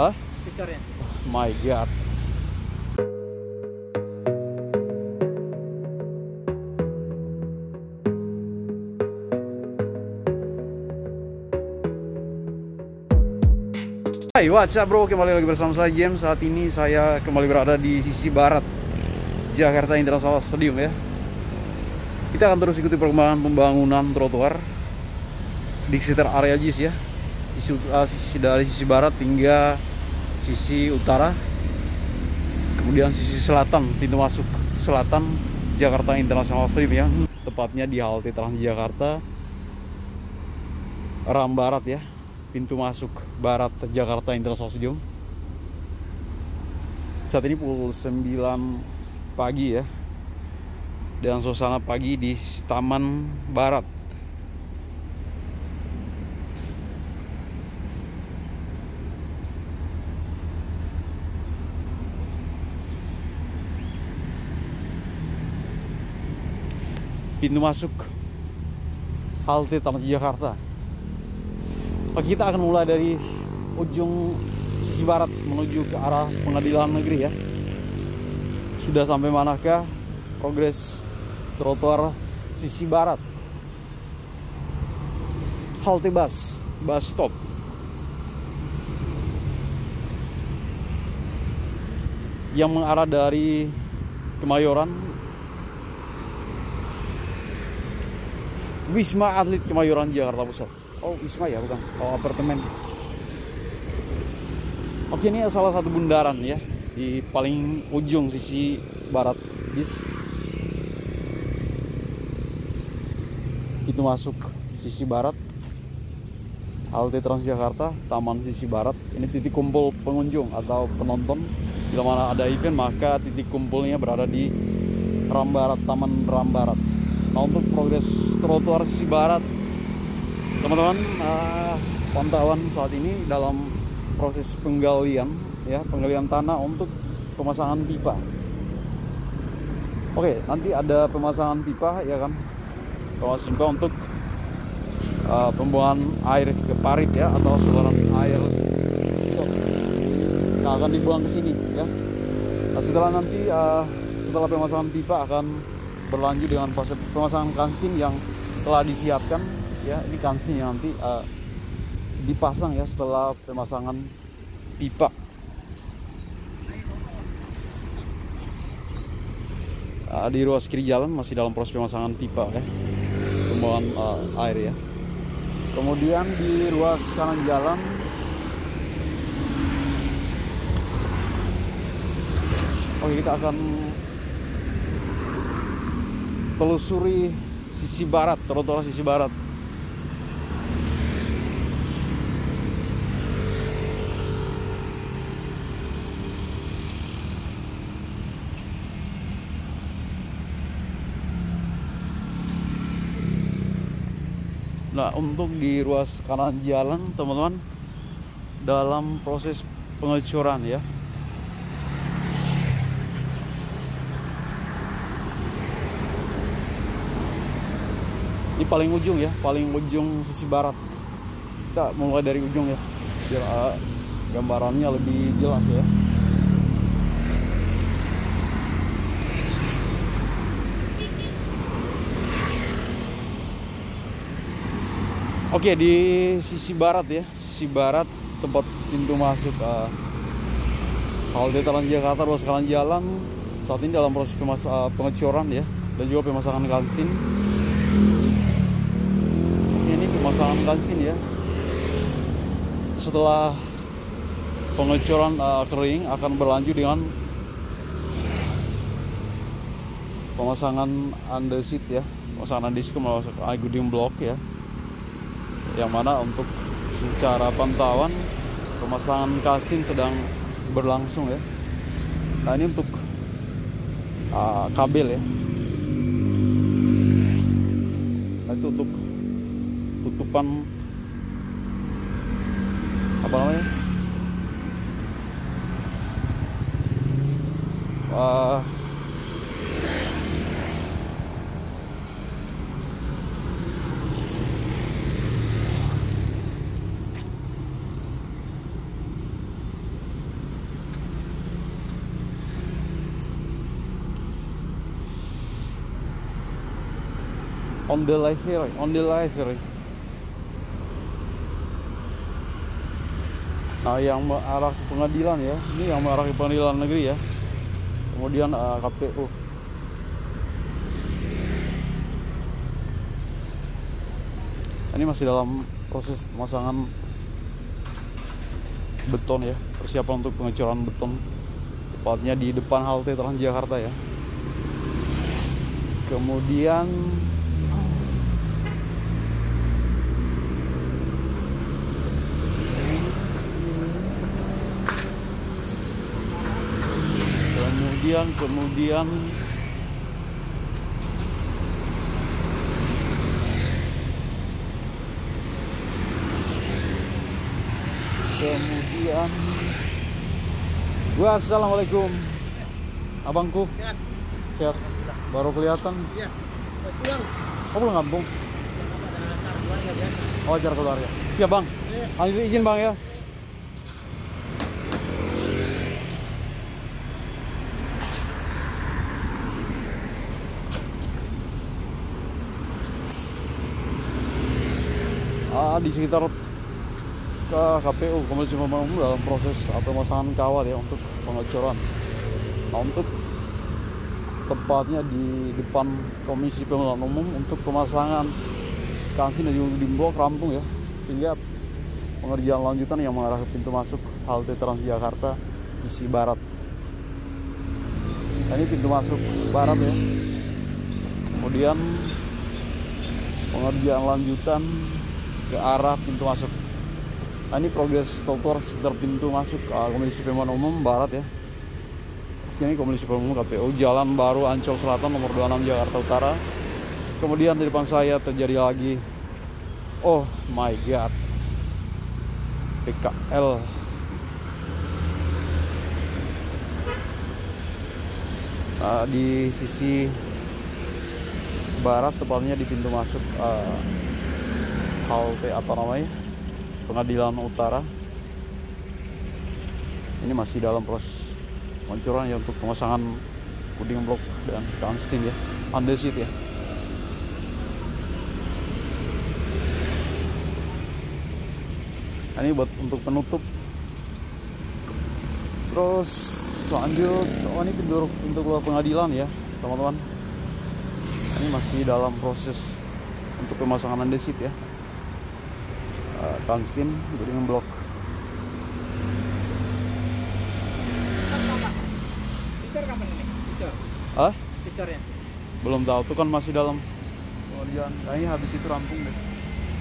Ah, Picornya. my god. Hai, what's up bro? Kembali lagi bersama saya James. Saat ini saya kembali berada di sisi barat Jakarta International Stadium ya. Kita akan terus ikuti perkembangan pembangunan trotoar di sekitar area JIS ya. Dari sisi barat hingga sisi utara, kemudian sisi selatan, pintu masuk selatan Jakarta International Stadium ya, tepatnya di halte Transjakarta Ram Barat ya, pintu masuk barat Jakarta International Stadium. Saat ini pukul 9 pagi ya, dan suasana pagi di Taman Barat. Pintu masuk halte Taman Jakarta. Kita akan mulai dari ujung sisi barat menuju ke arah Pengadilan Negeri ya. Sudah sampai manakah progres trotoar sisi barat? Halte bus stop. Yang mengarah dari Kemayoran, Wisma Atlet Kemayoran Jakarta Pusat. Oh, Wisma ya, bukan. Oh, apartemen. Oke, ini salah satu bundaran ya, di paling ujung sisi barat JIS. Itu masuk sisi barat halte Transjakarta, Taman sisi barat. Ini titik kumpul pengunjung atau penonton. Bila mana ada event, maka titik kumpulnya berada di Ram Barat, Taman Ram Barat. Nah, untuk progres trotoar sisi barat, teman-teman, pantauan saat ini dalam proses penggalian ya, penggalian tanah untuk pemasangan pipa. Oke, nanti ada pemasangan pipa ya kan, pemasangan pipa untuk pembuangan air ke parit ya, atau saluran air yang akan dibuang ke sini ya. Nah, setelah pemasangan pipa akan berlanjut dengan proses pemasangan kanstin yang telah disiapkan ya. Ini kanstin yang nanti dipasang ya setelah pemasangan pipa. Di ruas kiri jalan masih dalam proses pemasangan pipa ya, pembuangan air ya. Kemudian di ruas kanan jalan kita akan telusuri sisi barat, trotoar sisi barat. Nah, untuk di ruas kanan jalan, teman-teman, dalam proses pengecoran ya. Ini paling ujung ya, paling ujung sisi barat. Kita mulai dari ujung ya, biar gambarannya lebih jelas ya. Oke, di sisi barat ya, sisi barat tempat pintu masuk halte Transjakarta ruas kanan jalan saat ini dalam proses pengecoran ya, dan juga pemasangan kanstin. Ini pemasangan kanstin ya. Setelah pengecoran kering akan berlanjut dengan pemasangan andesit ya, pemasangan andesit memasuk aluminium blok ya. Yang mana untuk secara pantauan pemasangan kastin sedang berlangsung ya. Nah, ini untuk kabel ya. Nah, itu untuk tutupan apa namanya, On the library, on the library. Nah, yang mengarah ke pengadilan ya, ini yang mengarah ke pengadilan negeri ya. Kemudian KPU. Ini masih dalam proses pemasangan beton ya, persiapan untuk pengecoran beton, tepatnya di depan halte Transjakarta ya. Kemudian kemudian Assalamualaikum abangku. Sehat, baru kelihatan. Iya, pulang. Oh, pulang kampung. Oh, acara keluarga. Siap bang. Lanjut izin bang ya. Di sekitar ke KPU Komisi Pemilihan Umum dalam proses pemasangan kawat ya untuk pengecoran. Nah, untuk tepatnya di depan Komisi Pemilihan Umum untuk pemasangan kantin dan juga dimbok rampung ya, sehingga pengerjaan lanjutan yang mengarah ke pintu masuk halte Transjakarta sisi barat. Nah, ini pintu masuk barat ya. Kemudian pengerjaan lanjutan ke arah pintu masuk. Nah, ini progres trotoar sekitar pintu masuk Komisi Pemilihan Umum Barat ya. Ini Komisi Pemilihan Umum KPU Jalan Baru Ancol Selatan nomor 26 Jakarta Utara. Kemudian di depan saya terjadi lagi, oh my god, PKL. Di sisi barat, tepatnya di pintu masuk halte Pengadilan Utara. Ini masih dalam proses pengecoran ya untuk pemasangan puding blok dan kanstin ya, andesit ya. Ini buat untuk penutup. Terus lanjut, oh ini pintu keluar pengadilan ya teman-teman. Ini masih dalam proses untuk pemasangan andesit ya, kanstin puding blok. Dicor kapan ini? Dicor. Hah? Dicornya. Belum tahu, tuh kan masih dalam pengerjaan. Kayaknya habis itu rampung deh.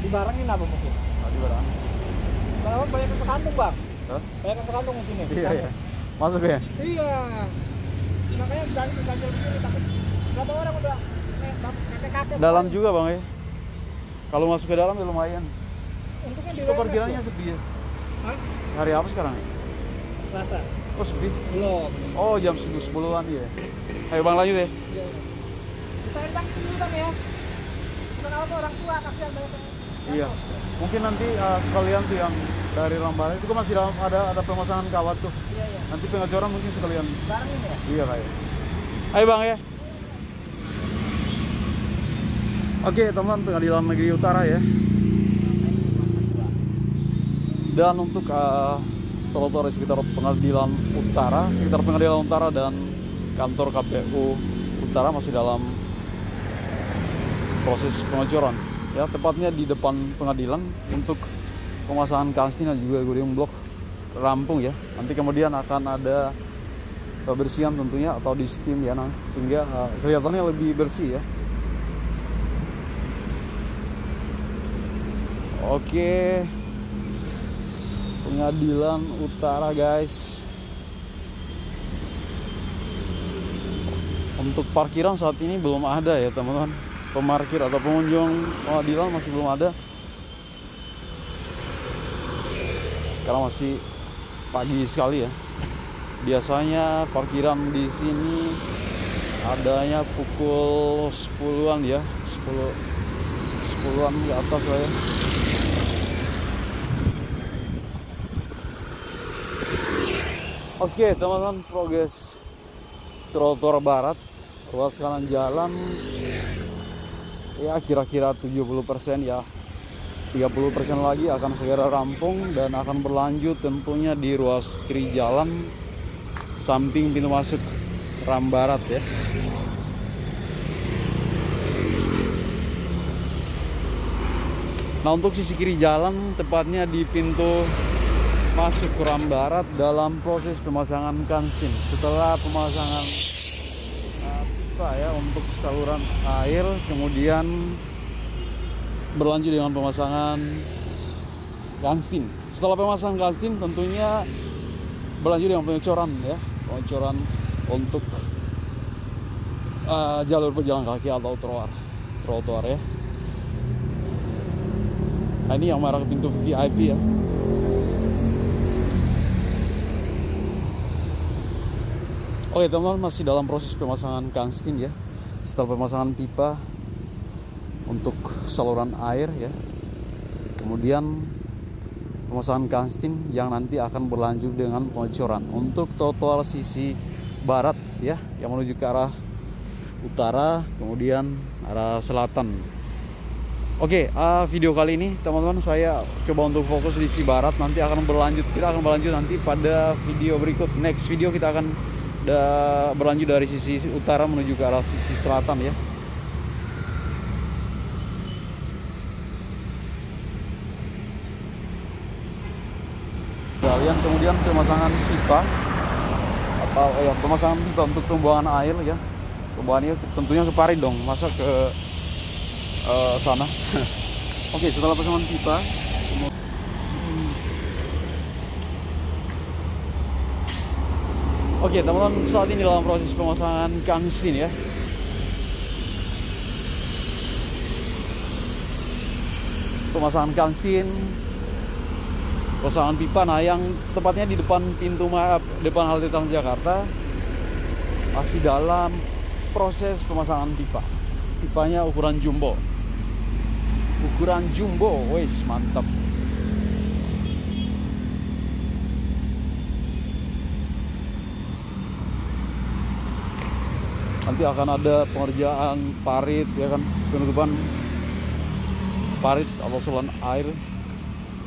Dibarengin apa mungkin? Tadi barang. Kalau banyak yang terkandung bang. Hah? Banyak yang terkandung di sini. Iya ya. Masuk ya? Iya. Makanya berani ganjil begini takut. Berapa orang udah kakek-kakek. Dalam juga bang ya. Kalau masuk ke dalam ya lumayan. Untungnya di Itu parkirannya sepi ya. Hah? Hari apa sekarang? Selasa. Oh sepi. Belum. Oh jam 10-an ya. Ayo bang lanjut ya. Iya. Kita bang dulu bang ya. Bukan apa orang tua kasihan banyak yang. Iya. Mungkin nanti sekalian tuh yang dari Lambaran itu kan masih dalam ada pemasangan kawat tuh. Iya iya. Nanti pengecoran mungkin sekalian. Barengin ya. Iya kayak. Ayo bang ya. Oke teman, Pengadilan Negeri Utara ya. Dan untuk trotoar di sekitar Pengadilan Utara, dan kantor KPU Utara masih dalam proses pengecoran ya, tepatnya di depan pengadilan untuk pemasangan kanstin dan juga gudang blok rampung ya. Nanti kemudian akan ada pembersihan tentunya atau di steam ya, sehingga kelihatannya lebih bersih ya. Oke, Pengadilan Utara guys. Untuk parkiran saat ini belum ada ya teman-teman. Pemarkir atau pengunjung pengadilan masih belum ada, karena masih pagi sekali ya. Biasanya parkiran di sini adanya pukul 10-an ya, 10-an ke atas lah ya. Oke teman-teman, progres trotoar barat, ruas kanan jalan ya kira-kira 70% ya. 30% lagi akan segera rampung dan akan berlanjut tentunya di ruas kiri jalan samping pintu masuk Ram Barat ya. Nah, untuk sisi kiri jalan, tepatnya di pintu masuk ke Ram Barat dalam proses pemasangan kanstin. Setelah pemasangan pipa ya untuk saluran air, kemudian berlanjut dengan pemasangan kanstin. Setelah pemasangan kanstin, tentunya berlanjut dengan pengecoran ya, pengecoran untuk jalur pejalan kaki atau trotoar ya. Nah, ini yang mengarah ke pintu VIP ya. Oke teman-teman, masih dalam proses pemasangan kanstin ya. Setelah pemasangan pipa untuk saluran air ya, kemudian pemasangan kanstin yang nanti akan berlanjut dengan pengecoran untuk trotoar sisi barat ya, yang menuju ke arah utara, kemudian arah selatan. Oke, video kali ini teman-teman saya coba untuk fokus di sisi barat. Nanti akan berlanjut, kita akan berlanjut nanti pada video berikut. Next video kita akan berlanjut dari sisi utara menuju ke arah sisi selatan ya. Kemudian pemasangan pipa atau pemasangan pipa untuk pembuangan air ya. Pembuangannya tentunya ke Parit dong, masa ke sana. Oke, setelah pemasangan pipa, oke teman-teman, saat ini dalam proses pemasangan kanstin ya. Pemasangan kanstin, pemasangan pipa. Nah, yang tepatnya di depan depan halte Transjakarta masih dalam proses pemasangan pipa. Pipanya ukuran jumbo. Wes mantap. Nanti akan ada pengerjaan parit ya kan, penutupan parit atau saluran air,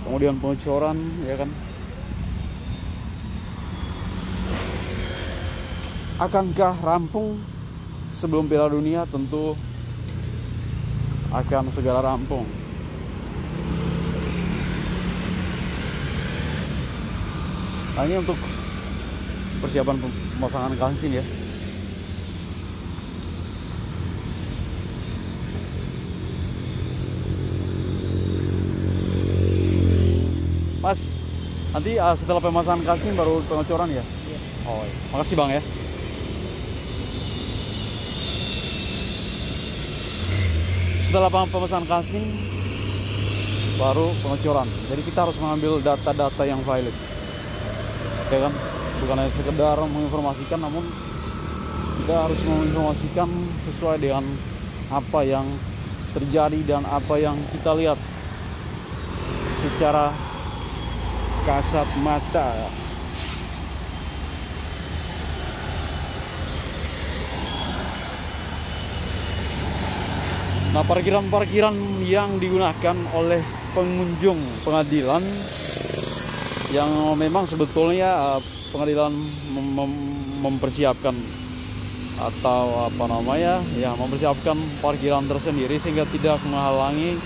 kemudian pengecoran ya kan. Akankah rampung sebelum Piala Dunia? Tentu akan segera rampung. Nah, ini untuk persiapan pemasangan kanstin ya. Mas, nanti setelah pemasangan kanstin baru pengecoran ya? Iya. Oh, iya. Makasih Bang ya. Setelah pemasangan kanstin baru pengecoran. Jadi kita harus mengambil data-data yang valid, ya kan? Bukan hanya sekedar menginformasikan, namun kita harus menginformasikan sesuai dengan apa yang terjadi dan apa yang kita lihat secara kasat mata. Nah, parkiran-parkiran yang digunakan oleh pengunjung pengadilan yang memang sebetulnya pengadilan mempersiapkan atau apa namanya ya, mempersiapkan parkiran tersendiri sehingga tidak menghalangi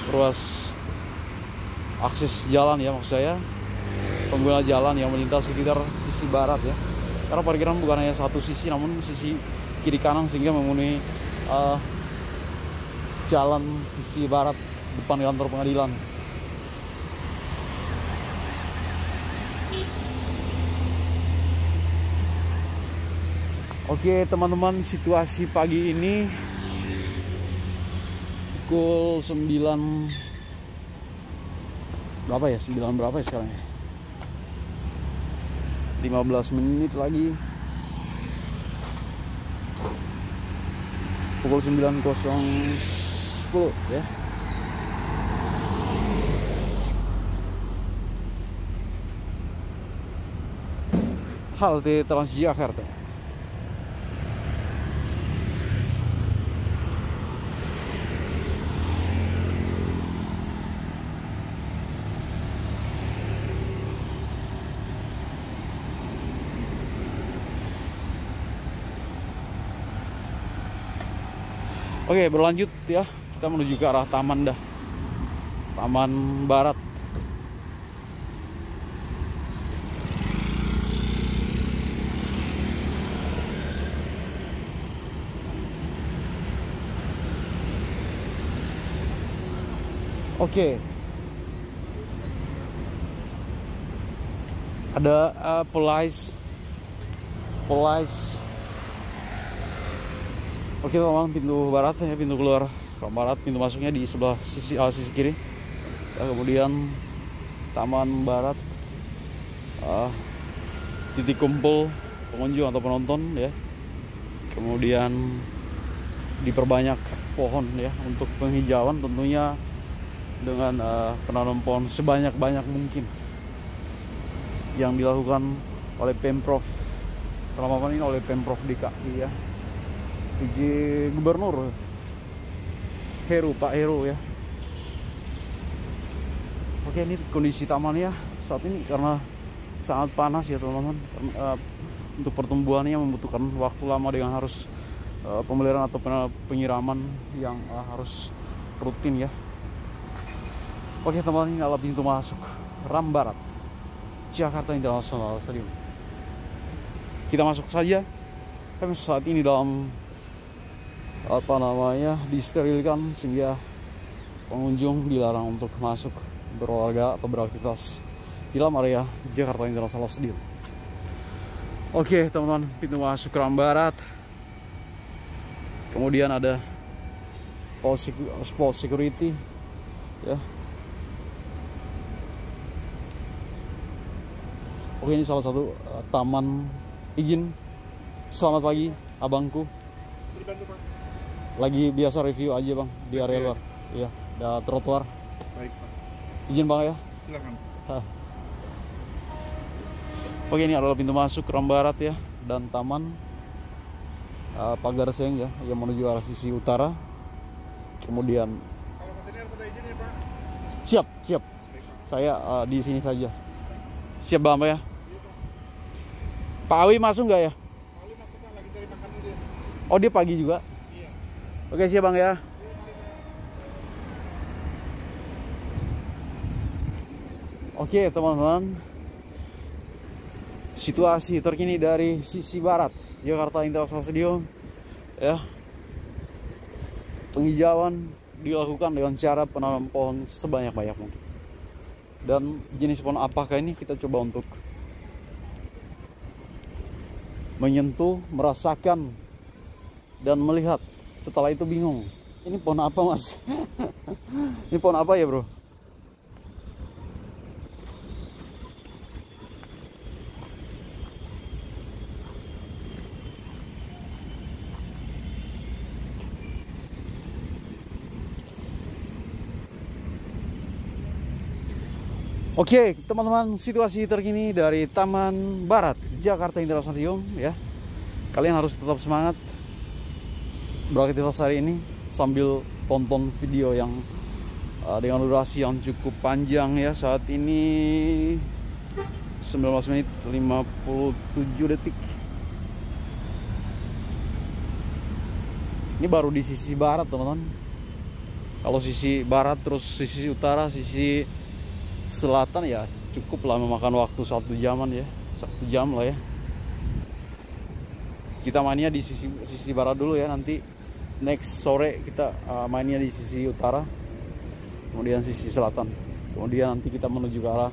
ruas akses jalan ya, maksud saya pengguna jalan yang melintas sekitar sisi barat ya, karena parkiran bukan hanya satu sisi namun sisi kiri kanan sehingga memenuhi jalan sisi barat depan kantor pengadilan. Oke teman-teman, situasi pagi ini pukul 9 berapa ya? 9 berapa ya sekarang ya? 15 menit lagi. Pukul 9.10 ya. Halte Transjakarta. Oke, berlanjut ya. Kita menuju ke arah taman dah. Taman Barat. Oke. Ada Polais. Oke, teman, pintu barat ya, pintu keluar barat, pintu masuknya di sebelah sisi kiri. Ya, kemudian Taman Barat, titik kumpul pengunjung atau penonton ya. Kemudian diperbanyak pohon ya untuk penghijauan, tentunya dengan penanam pohon sebanyak-banyak mungkin yang dilakukan oleh Pemprov, dalam ini oleh Pemprov DKI ya, PJ Gubernur Pak Heru ya. Oke, ini kondisi tamannya saat ini karena sangat panas ya teman-teman. Untuk pertumbuhannya membutuhkan waktu lama dengan harus pemeliharaan atau penyiraman yang harus rutin ya. Oke teman-teman, ini adalah pintu masuk Ram Barat Jakarta International Stadium. Kita masuk saja. Kami saat ini dalam disterilkan sehingga pengunjung dilarang untuk masuk berolahraga atau beraktivitas di dalam area Jakarta International Stadium. Oke teman-teman, pintu masuk Ram Barat. Kemudian ada pos security ya. Oke, ini salah satu taman. Izin, selamat pagi abangku. Lagi biasa review aja bang di area luar. Iya, ada trotoar. Baik Pak. Izin bang ya. Silakan. Oke, ini adalah pintu masuk Ram Barat ya, dan taman pagar seng ya yang menuju arah sisi utara. Kemudian Kalau kesini harus ada izin ya Pak. siap. Saya di sini saja. Siap bang ya. Pak Awi masuk nggak ya? Pak Ali masuk Pak, lagi cari makan dulu dia. Oh, dia pagi juga. Iya. Oke, siap bang ya. Oke teman-teman, situasi terkini dari sisi barat Jakarta International Stadium ya. Penghijauan dilakukan dengan cara penanam pohon sebanyak-banyak mungkin. Dan jenis pohon apakah ini, kita coba untuk menyentuh, merasakan, dan melihat. Setelah itu bingung, ini pohon apa mas? Ini pohon apa ya bro? Oke teman-teman, situasi terkini dari Taman Barat Jakarta International Stadium ya. Kalian harus tetap semangat beraktivitas hari ini sambil tonton video yang dengan durasi yang cukup panjang ya. Saat ini 19 menit 57 detik. Ini baru di sisi barat teman-teman. Kalau sisi barat terus sisi utara, sisi selatan ya cukup lah memakan waktu 1 jaman ya, 1 jam lah ya. Kita mainnya di sisi barat dulu ya, nanti next sore kita mainnya di sisi utara, kemudian sisi selatan, kemudian nanti kita menuju ke arah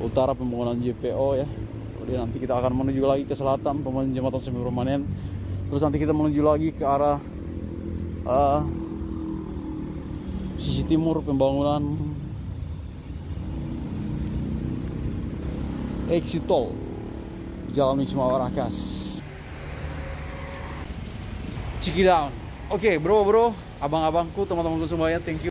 utara pembangunan JPO ya, kemudian nanti kita akan menuju lagi ke selatan pembangunan jembatan semi permanen, terus nanti kita menuju lagi ke arah sisi timur pembangunan exit tol Jalan Wisma Warakas Cikidown. Oke bro, abang-abangku, teman-temanku semuanya, thank you